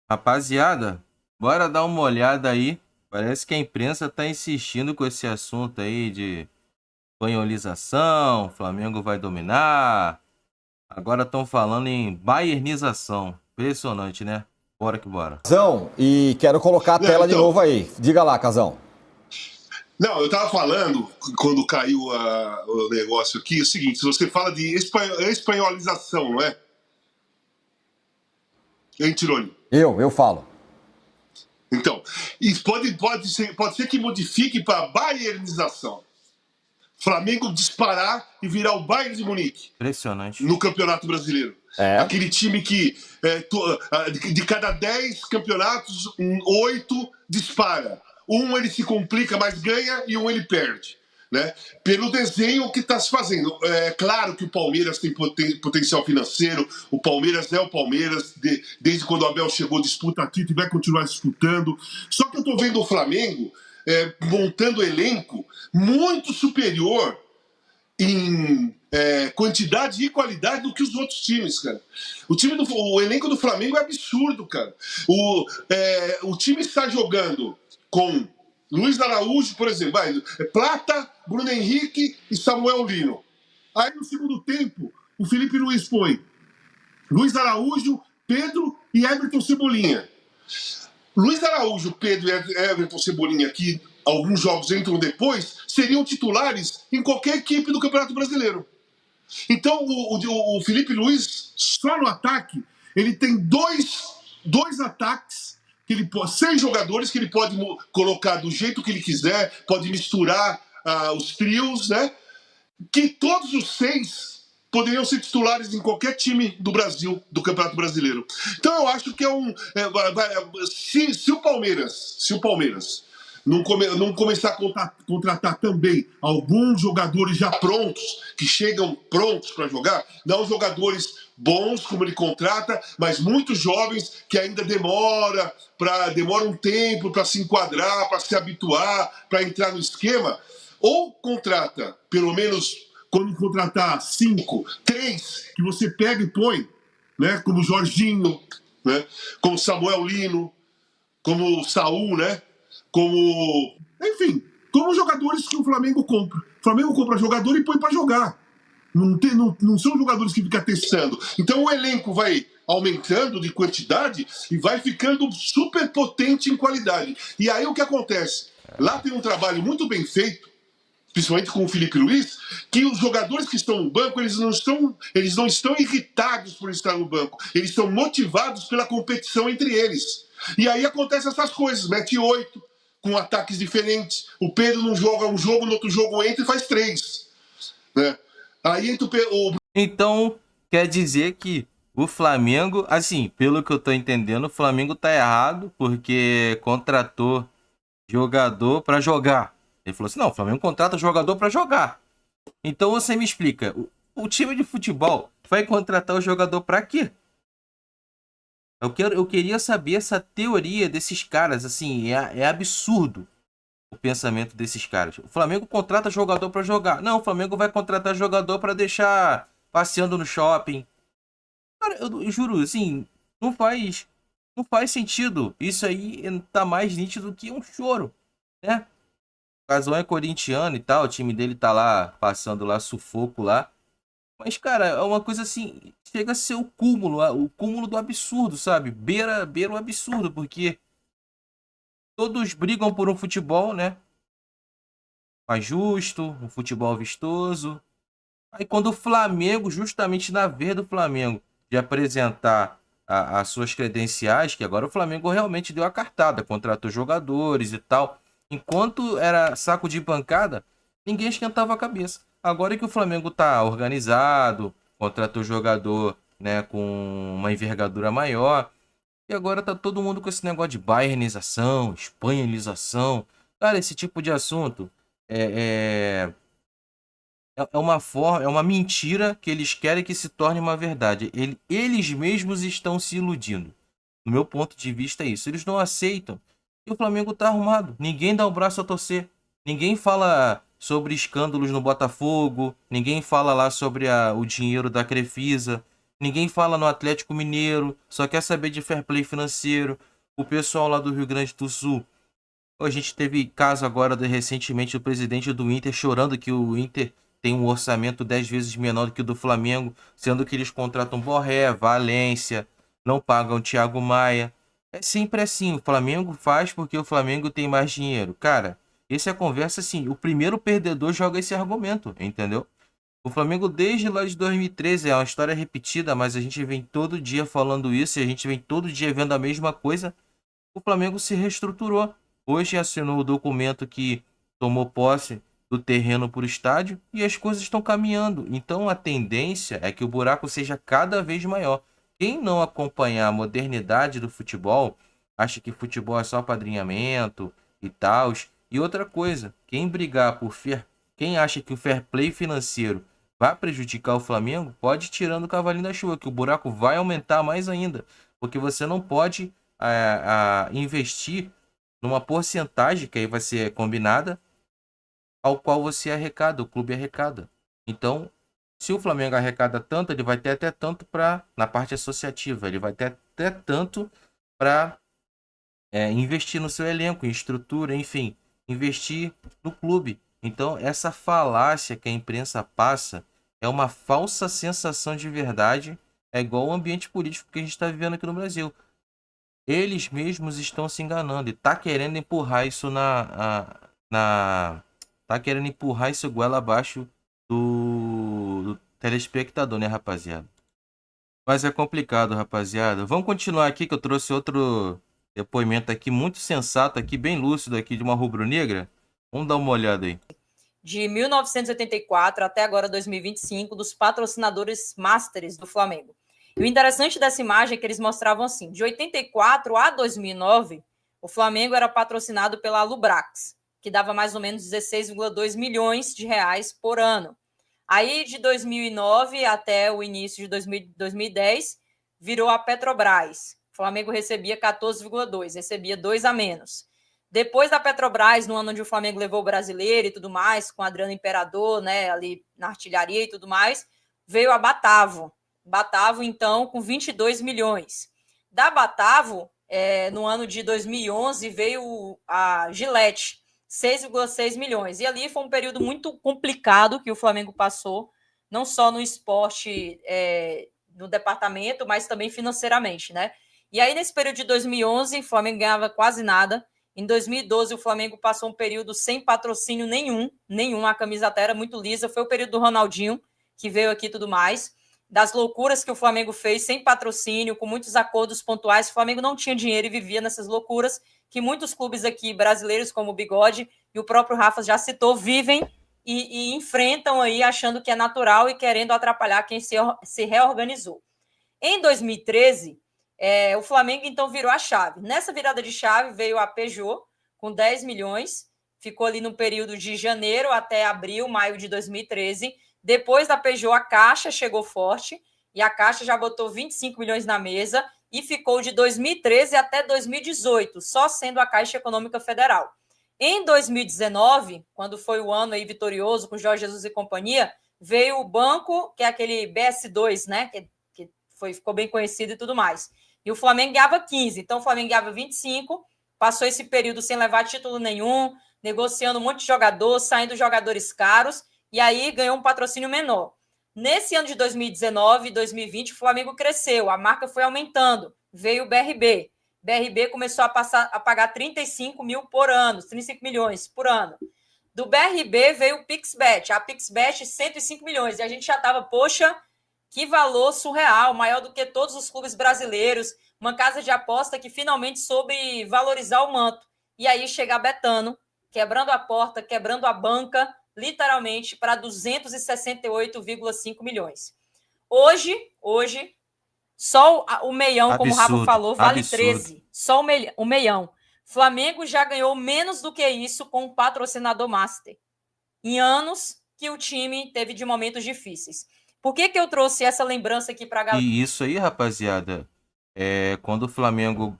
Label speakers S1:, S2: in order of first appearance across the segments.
S1: Rapaziada, bora dar uma olhada aí. Parece que a imprensa tá insistindo com esse assunto aí de espanholização, Flamengo vai dominar. Agora estão falando em bayernização. Impressionante, né? Bora que bora.
S2: Casão, e quero colocar a
S3: Não,
S2: tela de
S3: então,
S2: novo aí. Diga lá, Casão.
S3: não, eu tava falando, quando caiu o negócio aqui, é o seguinte: se você fala de espanholização, não é? Hein, Tironi?
S2: Eu falo.
S3: Então, isso pode ser que modifique para bayernização. Flamengo disparar e virar o Bayern de Munique
S1: Impressionante.
S3: no Campeonato Brasileiro.
S2: É.
S3: Aquele time que de cada 10 campeonatos, 8 dispara. Um ele se complica, mas ganha, e um ele perde. Né? Pelo desenho que está se fazendo. É claro que o Palmeiras tem potencial financeiro, o Palmeiras é o Palmeiras, desde quando o Abel chegou, disputa título e vai continuar disputando. Só que eu estou vendo o Flamengo montando elenco muito superior em quantidade e qualidade do que os outros times, cara. O elenco do Flamengo é absurdo, cara. O time está jogando com Luiz Araújo, por exemplo, Plata, Bruno Henrique e Samuel Lino. Aí no segundo tempo, o Felipe Luiz põe Luiz Araújo, Pedro e Everton Cebolinha. Luiz Araújo, Pedro e Everton Cebolinha, que alguns jogos entram depois, seriam titulares em qualquer equipe do Campeonato Brasileiro. Então, o Felipe Luiz, só no ataque, ele tem dois ataques, que ele pode, 6 jogadores que ele pode colocar do jeito que ele quiser, pode misturar os trios, né? Que todos os 6 poderiam ser titulares em qualquer time do Brasil, do Campeonato Brasileiro. Então eu acho que se o Palmeiras não começar a contratar também alguns jogadores já prontos, que chegam prontos para jogar, não jogadores bons como ele contrata, mas muitos jovens que ainda demora um tempo para se enquadrar, para se habituar, para entrar no esquema, ou contrata pelo menos, quando contratar 5, 3 que você pega e põe, né? Como Jorginho, né? Como Samuel Lino, como Saul, né? Enfim, como jogadores que o Flamengo compra. O Flamengo compra jogador e põe para jogar. Não são jogadores que ficam testando. Então o elenco vai aumentando de quantidade e vai ficando super potente em qualidade. E aí o que acontece? Lá tem um trabalho muito bem feito, principalmente com o Felipe Luiz, que os jogadores que estão no banco, eles não estão irritados por estar no banco, eles estão motivados pela competição entre eles. E aí acontecem essas coisas, mete 8, com ataques diferentes, o Pedro não joga um jogo, no outro jogo entra e faz 3. Né? Aí entra o...
S1: Então, quer dizer que o Flamengo, assim, pelo que eu tô entendendo, o Flamengo tá errado porque contratou jogador pra jogar. Ele falou assim: não, o Flamengo contrata jogador pra jogar. Então você me explica, o time de futebol vai contratar o jogador pra quê? Eu queria saber essa teoria desses caras, assim, é absurdo o pensamento desses caras. O Flamengo contrata jogador pra jogar. Não, o Flamengo vai contratar jogador pra deixar passeando no shopping. Cara, eu juro, assim, não faz sentido. Isso aí tá mais nítido que um choro, né? O Casão é corintiano e tal, o time dele tá lá, passando lá, sufoco lá. Mas, cara, é uma coisa assim, chega a ser o cúmulo do absurdo, sabe? Beira o absurdo, porque todos brigam por um futebol, né? Mais justo, um futebol vistoso. Aí quando o Flamengo, justamente na vez do Flamengo, de apresentar as suas credenciais, que agora o Flamengo realmente deu a cartada, contratou jogadores e tal. Enquanto era saco de pancada, ninguém esquentava a cabeça. Agora que o Flamengo tá organizado, contratou jogador, né, com uma envergadura maior, e agora tá todo mundo com esse negócio de bayernização, espanholização. Cara, esse tipo de assunto é uma forma, é uma mentira que eles querem que se torne uma verdade. Eles mesmos estão se iludindo. No meu ponto de vista é isso. Eles não aceitam. E o Flamengo tá arrumado. Ninguém dá o braço a torcer. Ninguém fala sobre escândalos no Botafogo. Ninguém fala lá sobre o dinheiro da Crefisa. Ninguém fala no Atlético Mineiro, só quer saber de fair play financeiro. O pessoal lá do Rio Grande do Sul. A gente teve caso agora recentemente do presidente do Inter chorando que o Inter tem um orçamento 10 vezes menor do que o do Flamengo, sendo que eles contratam Borré, Valência, não pagam Thiago Maia. É sempre assim, o Flamengo faz porque o Flamengo tem mais dinheiro. Cara, essa é a conversa assim, o primeiro perdedor joga esse argumento, entendeu? O Flamengo desde lá de 2013 é uma história repetida, mas a gente vem todo dia falando isso e a gente vem todo dia vendo a mesma coisa. O Flamengo se reestruturou. Hoje assinou o documento que tomou posse do terreno para o estádio e as coisas estão caminhando. Então a tendência é que o buraco seja cada vez maior. Quem não acompanhar a modernidade do futebol, acha que futebol é só padrinhamento e tal. E outra coisa, quem acha que o fair play financeiro vai prejudicar o Flamengo, pode ir tirando o cavalinho da chuva, que o buraco vai aumentar mais ainda. Porque você não pode investir numa porcentagem que aí vai ser combinada ao qual você arrecada, o clube arrecada. Então, se o Flamengo arrecada tanto, ele vai ter até tanto para na parte associativa, ele vai ter até tanto para investir no seu elenco, em estrutura, enfim, investir no clube. Então, essa falácia que a imprensa passa é uma falsa sensação de verdade, é igual o ambiente político que a gente está vivendo aqui no Brasil. Eles mesmos estão se enganando e tá querendo empurrar isso tá querendo empurrar isso goela abaixo do telespectador, né, rapaziada? Mas é complicado, rapaziada. Vamos continuar aqui que eu trouxe outro depoimento aqui muito sensato aqui, bem lúcido aqui de uma rubro-negra. Vamos dar uma olhada aí.
S4: De 1984 até agora 2025, dos patrocinadores masters do Flamengo. E o interessante dessa imagem é que eles mostravam assim, de 84 a 2009, o Flamengo era patrocinado pela Lubrax, que dava mais ou menos 16,2 milhões de reais por ano. Aí, de 2009 até o início de 2010, virou a Petrobras. O Flamengo recebia 14,2, recebia 2 a menos. Depois da Petrobras, no ano onde o Flamengo levou o Brasileiro e tudo mais, com Adriano Imperador, né, ali na artilharia e tudo mais, veio a Batavo. Batavo, então, com 22 milhões. Da Batavo, no ano de 2011, veio a Gillette, 6,6 milhões. E ali foi um período muito complicado que o Flamengo passou, não só no esporte, no departamento, mas também financeiramente, né? E aí, nesse período de 2011, o Flamengo ganhava quase nada. Em 2012, o Flamengo passou um período sem patrocínio nenhum. A camisa até era muito lisa. Foi o período do Ronaldinho, que veio aqui e tudo mais. Das loucuras que o Flamengo fez, sem patrocínio, com muitos acordos pontuais. O Flamengo não tinha dinheiro e vivia nessas loucuras que muitos clubes aqui brasileiros, como o Bigode e o próprio Rafa já citou, vivem e enfrentam aí, achando que é natural e querendo atrapalhar quem se reorganizou. Em 2013... o Flamengo, então, virou a chave. Nessa virada de chave, veio a Peugeot, com 10 milhões. Ficou ali no período de janeiro até abril, maio de 2013. Depois da Peugeot, a Caixa chegou forte. E a Caixa já botou 25 milhões na mesa. E ficou de 2013 até 2018, só sendo a Caixa Econômica Federal. Em 2019, quando foi o ano aí vitorioso, com Jorge Jesus e companhia, veio o banco, que é aquele BS2, né? Que ficou bem conhecido e tudo mais. E o Flamengo ganhava 15, então o Flamengo ganhava 25, passou esse período sem levar título nenhum, negociando um monte de jogador, saindo jogadores caros, e aí ganhou um patrocínio menor. Nesse ano de 2019 e 2020, o Flamengo cresceu, a marca foi aumentando, veio o BRB. BRB começou a pagar 35 mil por ano, 35 milhões por ano. Do BRB veio o PixBet, a PixBet 105 milhões, e a gente já estava, poxa, que valor surreal, maior do que todos os clubes brasileiros, uma casa de aposta que finalmente soube valorizar o manto. E aí chega a Betano, quebrando a porta, quebrando a banca, literalmente, para 268,5 milhões. Hoje, só o meião, como o Rafa falou, vale absurdo. 13. Só o meião. Flamengo já ganhou menos do que isso com o patrocinador master. Em anos que o time teve de momentos difíceis. Por que eu trouxe essa lembrança aqui pra galera?
S1: E isso aí, rapaziada, quando o Flamengo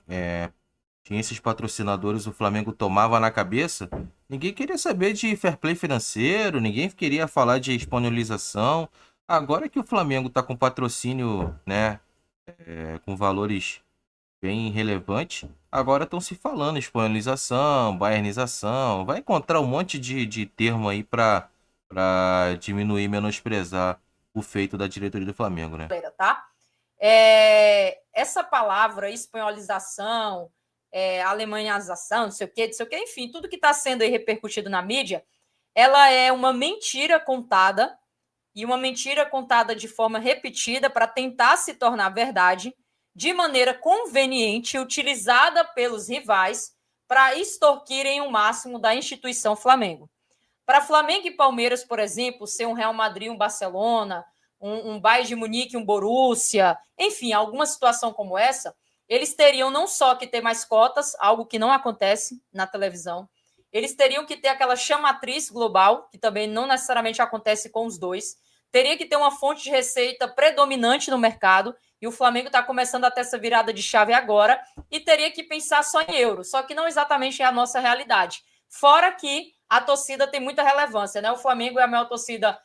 S1: tinha esses patrocinadores, o Flamengo tomava na cabeça, ninguém queria saber de fair play financeiro, ninguém queria falar de espanholização, Agora que o Flamengo tá com patrocínio, né, com valores bem relevantes, agora estão se falando espanholização, baianização, vai encontrar um monte de termo aí para diminuir, menosprezar o feito da diretoria do Flamengo, né?
S4: Tá? Essa palavra espanholização, alemanhização, não sei o quê, enfim, tudo que está sendo aí repercutido na mídia, ela é uma mentira contada, e uma mentira contada de forma repetida para tentar se tornar verdade, de maneira conveniente, utilizada pelos rivais para extorquirem o máximo da instituição Flamengo. Para Flamengo e Palmeiras, por exemplo, ser um Real Madrid, um Barcelona, um Bayern de Munique, um Borussia, enfim, alguma situação como essa, eles teriam não só que ter mais cotas, algo que não acontece na televisão, eles teriam que ter aquela chamatriz global, que também não necessariamente acontece com os dois, teria que ter uma fonte de receita predominante no mercado, e o Flamengo está começando a ter essa virada de chave agora, e teria que pensar só em euro, só que não exatamente é a nossa realidade. Fora que a torcida tem muita relevância, né? O Flamengo é a maior torcida,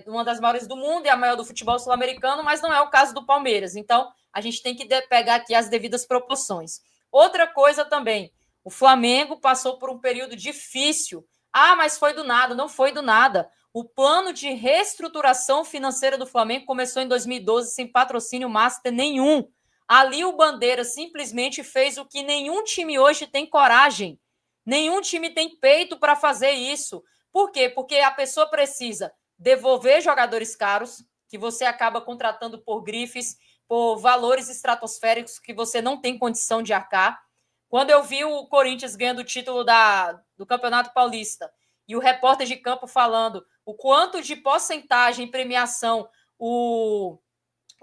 S4: uma das maiores do mundo e a maior do futebol sul-americano, mas não é o caso do Palmeiras. Então, a gente tem que pegar aqui as devidas proporções. Outra coisa também, o Flamengo passou por um período difícil. Ah, mas foi do nada. Não foi do nada. O plano de reestruturação financeira do Flamengo começou em 2012 sem patrocínio master nenhum. Ali o Bandeira simplesmente fez o que nenhum time hoje tem coragem. Nenhum time tem peito para fazer isso. Por quê? Porque a pessoa precisa devolver jogadores caros, que você acaba contratando por grifes, por valores estratosféricos que você não tem condição de arcar. Quando eu vi o Corinthians ganhando o título do Campeonato Paulista e o repórter de campo falando o quanto de porcentagem em premiação o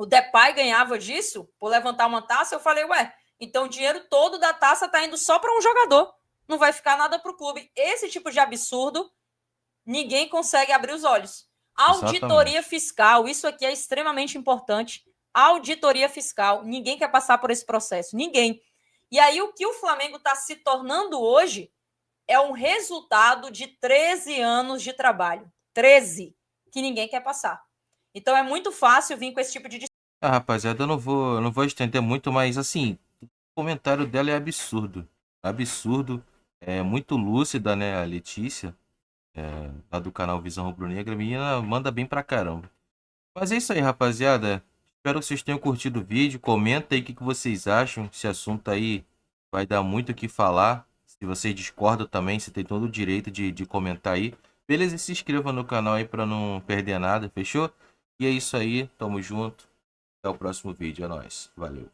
S4: Depay ganhava disso, por levantar uma taça, eu falei, então o dinheiro todo da taça está indo só para um jogador. Não vai ficar nada para o clube. Esse tipo de absurdo, ninguém consegue abrir os olhos. Auditoria fiscal, isso aqui é extremamente importante. Auditoria fiscal, ninguém quer passar por esse processo, ninguém. E aí o que o Flamengo está se tornando hoje é um resultado de 13 anos de trabalho. 13, que ninguém quer passar. Então é muito fácil vir com esse tipo de...
S1: rapaziada, eu não vou estender muito, mas assim, o comentário dela é absurdo. Absurdo. É muito lúcida, né, a Letícia, lá do canal Visão Rubro-Negra. A menina manda bem pra caramba. Mas é isso aí, rapaziada. Espero que vocês tenham curtido o vídeo. Comenta aí o que vocês acham. Esse assunto aí vai dar muito o que falar. Se vocês discordam também, você tem todo o direito de comentar aí. Beleza? E se inscreva no canal aí pra não perder nada, fechou? E é isso aí, tamo junto. Até o próximo vídeo, é nóis. Valeu.